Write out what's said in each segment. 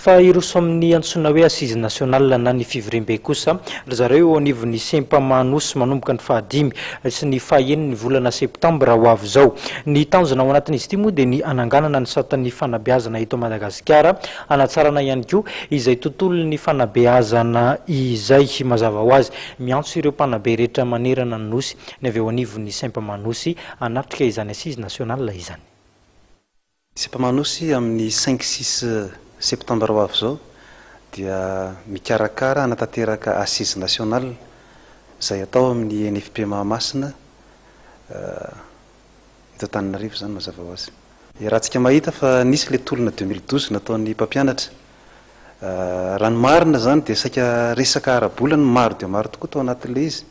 Fa iroso amin'ny antsoina hoe assise nationale na ny fivrembe kosa zareo anivon'ny Sempamanosy manomboka ny fahadimy sy ny fahaeniny volana septambra ho avy zao. Ny tanjona ao anatin'izy ity moa dia ny ananganana ny satan'ny fanabeazana eto Madagasikara, anatsarana ihany koa izay tontolon'ny fanabeazana izay mazava ho azy. Miantso ireo mpanabe rehetra manerana ny nosy ny avy eo anivon'ny Sempamanosy anatrika izany assise nationale izany. Sempamanosy amin'ny 5-6 septambra ho avy zao dia mikarakara anatanteraka assise nationale izay atao amin'ny NFP Mahamasina eto Antananarivo zany mazava ho azy. Raha tsika mahita fa nisy le tolona 2012 nataon'ny mpampianatra, raha ny marina zany dia saika resaka ara-bolana maro dia maro tokoa tao anatin'ilay izy,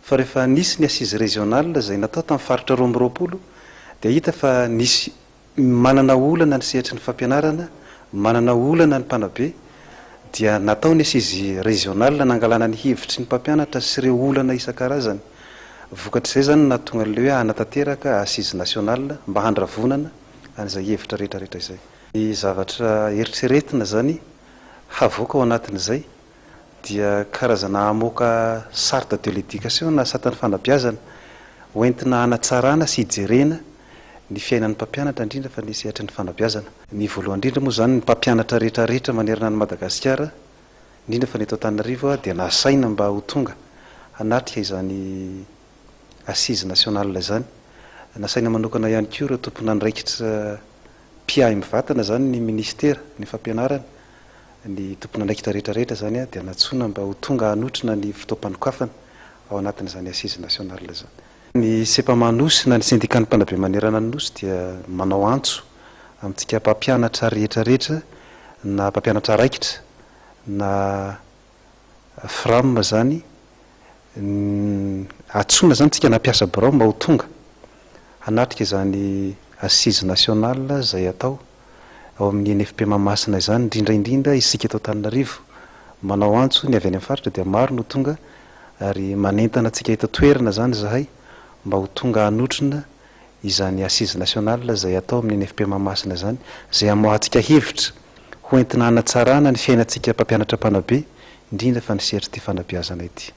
fa rehefa nisy ny assise régionale izay natao tamin'ny faritra 2020 dia hita fa nisy manana olana ny sehatry ny fampianarana, manana olana ny mpanabe, dia natao ny assise régionale nangalana ny hevitry ny mpampianatra sy ireo olana isan-karazany. Vokatr'izay zany nahatonga an'ilay hoe anatanteraka assise nationale mba handravonana an'izay hevitra rehetrarehetra izay. Ny zavatra eritreretina zany havoaka ao anatin'izay dia karazana amoaka charte de l'éducation na satan'ny fanabeazana hoentina hanatsarana sy hijerena ny fiainan'ny mpampianatra indrindra fa ny sehatry ny fanabeazana. Ny voalohany indrindra moa zany ny mpampianatra rehetrarehetra manerana ny Madagasikara indrindra fa ny eto Antananarivo dia nasaina mba ho tonga hanatrika izany assise nationale izany. Nasaina manokana ihany koa ireo tompona andraikitra mpiahy mivantana zany ny ministera ny fampianarana, ny tompona andraikitra rehetrarehetra zany dia natsoina mba ho tonga hanotrina ny fotoam-panokafana ao anatin'izany assise nationale izany. Ny Sempamanosy na ny syndicat ny mpanabe manerana ny nosy dia manao antso amintsika mpampianatra rehetrarehetra na mpampianatra raikitra na FRAM zany, atsoina zany tsika nampiasa birao mba ho tonga hanatrika izany assise nationale izay atao ao amin'ny NFP Mahamasina izany, indrindraindrindra isika eto Antananarivo. Manao antso ny avy any amin'ny faritra dia maro no tonga ary manentana antsika eto toerana zany zahay mba ho tonga hanotrina izany assise nationale izay atao amin'ny NFP Mahamasina izany, izay amoahantsika hevitra hoentina hanatsarana ny fiainantsika mpampianatra mpanabe indrindra fa ny sehatry ty fanabeazana ity.